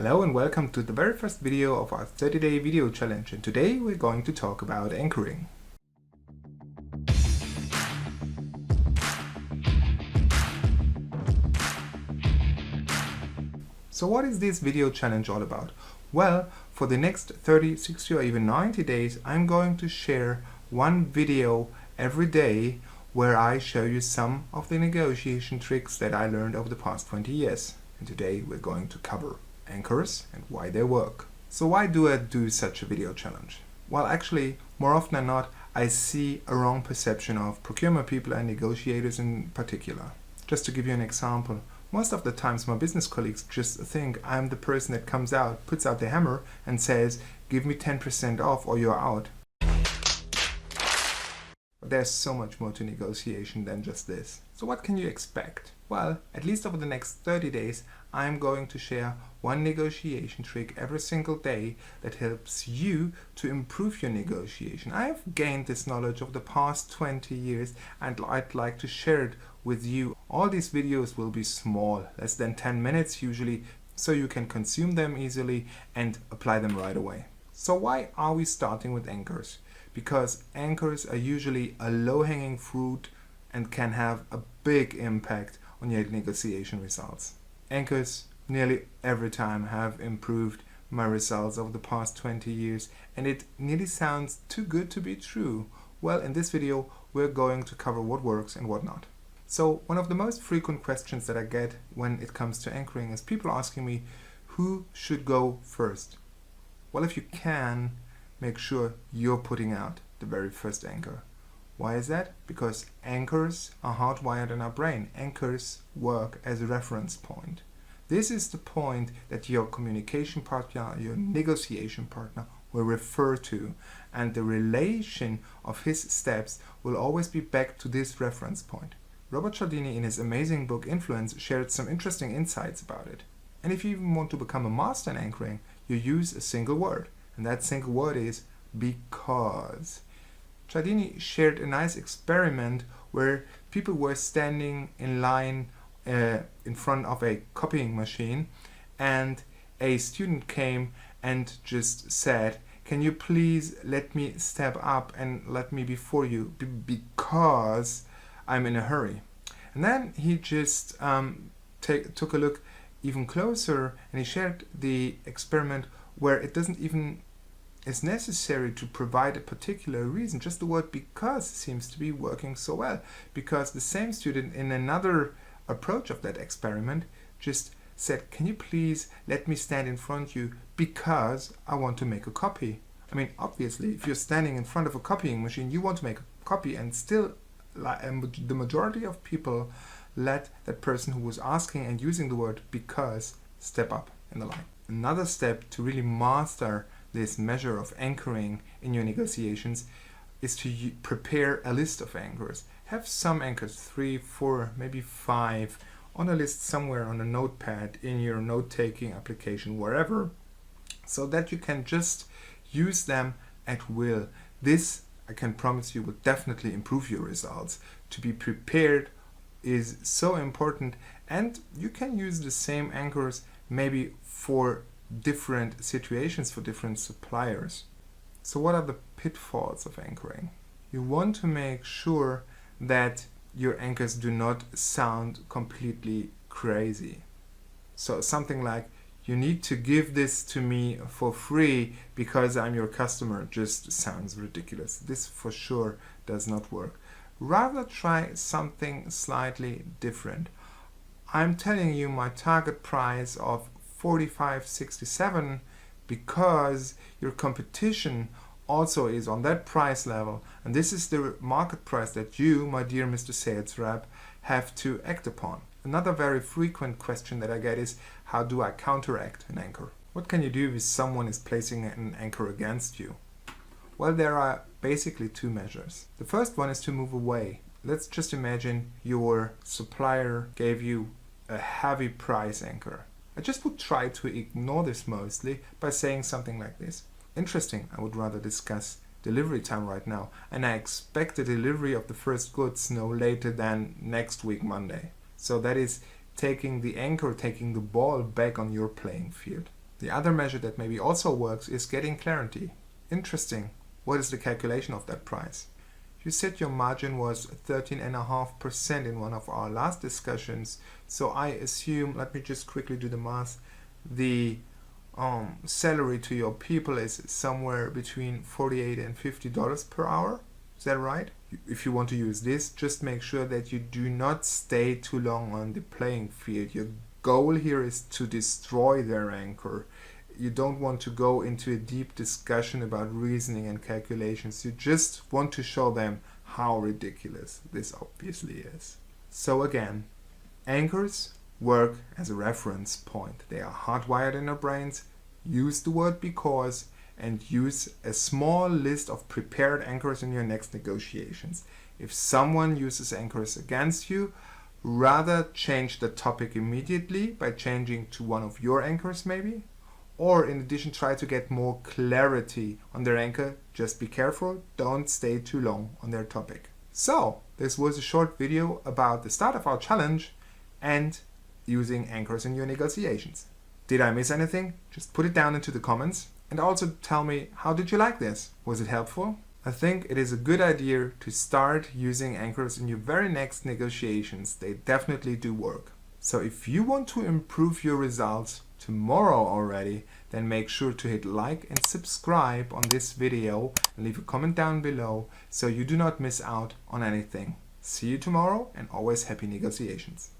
Hello and welcome to the very first video of our 30-day video challenge, and today we're going to talk about anchoring. So what is this video challenge all about? Well, for the next 30, 60 or even 90 days I'm going to share one video every day where I show you some of the negotiation tricks that I learned over the past 20 years. And today we're going to cover anchors and why they work. So why do I do such a video challenge? Well, actually, more often than not, I see a wrong perception of procurement people and negotiators in particular. Just to give you an example, most of the times my business colleagues just think I'm the person that comes out, puts out the hammer and says, give me 10% off or you're out. But there's so much more to negotiation than just this. So what can you expect? Well, at least over the next 30 days, I'm going to share one negotiation trick every single day that helps you to improve your negotiation. I've gained this knowledge over the past 20 years and I'd like to share it with you. All these videos will be small, less than 10 minutes usually, so you can consume them easily and apply them right away. So why are we starting with anchors? Because anchors are usually a low-hanging fruit and can have a big impact on your negotiation results. Anchors nearly every time have improved my results over the past 20 years, and it nearly sounds too good to be true. Well, in this video we're going to cover what works and what not. So one of the most frequent questions that I get when it comes to anchoring is people asking me, who should go first? Well, if you can, make sure you're putting out the very first anchor. Why is that? Because anchors are hardwired in our brain. Anchors work as a reference point. This is the point that your communication partner, your negotiation partner will refer to, and the relation of his steps will always be back to this reference point. Robert Cialdini, in his amazing book Influence, shared some interesting insights about it. And if you even want to become a master in anchoring, you use a single word, and that single word is because. Cialdini shared a nice experiment where people were standing in line in front of a copying machine, and a student came and just said, can you please let me step up and let me before you because I'm in a hurry. And then he just took a look even closer, and he shared the experiment where it doesn't even is necessary to provide a particular reason. Just the word because seems to be working so well, because the same student in another approach of that experiment just said, can you please let me stand in front of you because I want to make a copy. I mean, obviously, if you're standing in front of a copying machine, you want to make a copy, and still the majority of people let that person who was asking and using the word because step up in the line. Another step to really master this measure of anchoring in your negotiations is to prepare a list of anchors. Have some anchors, 3, 4, maybe 5, on a list somewhere on a notepad, in your note-taking application, wherever, so that you can just use them at will. This, I can promise you, will definitely improve your results. To be prepared is so important, and you can use the same anchors maybe for different situations, for different suppliers. So what are the pitfalls of anchoring? You want to make sure that your anchors do not sound completely crazy. So something like, you need to give this to me for free because I'm your customer, just sounds ridiculous. This for sure does not work. Rather try something slightly different. I'm telling you my target price of 45.67 because your competition also is on that price level, and this is the market price that you, my dear Mr. Sales Rep, have to act upon. Another very frequent question that I get is, how do I counteract an anchor? What can you do if someone is placing an anchor against you? Well, there are basically two measures. The first one is to move away. Let's just imagine your supplier gave you a heavy price anchor. I just would try to ignore this mostly by saying something like this. Interesting, I would rather discuss delivery time right now, and I expect the delivery of the first goods no later than next week Monday. So that is taking the anchor, taking the ball back on your playing field. The other measure that maybe also works is getting clarity. Interesting. What is the calculation of that price? You said your margin was 13.5% in one of our last discussions. So I assume, let me just quickly do the math, the salary to your people is somewhere between $48 and $50 per hour. Is that right? If you want to use this, just make sure that you do not stay too long on the playing field. Your goal here is to destroy their anchor. You don't want to go into a deep discussion about reasoning and calculations. You just want to show them how ridiculous this obviously is. So again, anchors work as a reference point. They are hardwired in our brains. Use the word because and use a small list of prepared anchors in your next negotiations. If someone uses anchors against you, rather change the topic immediately by changing to one of your anchors maybe. Or in addition, try to get more clarity on their anchor. Just be careful, don't stay too long on their topic. So, this was a short video about the start of our challenge and using anchors in your negotiations. Did I miss anything? Just put it down into the comments and also tell me, how did you like this? Was it helpful? I think it is a good idea to start using anchors in your very next negotiations. They definitely do work. So if you want to improve your results tomorrow already, then make sure to hit like and subscribe on this video and leave a comment down below so you do not miss out on anything. See you tomorrow and always happy negotiations.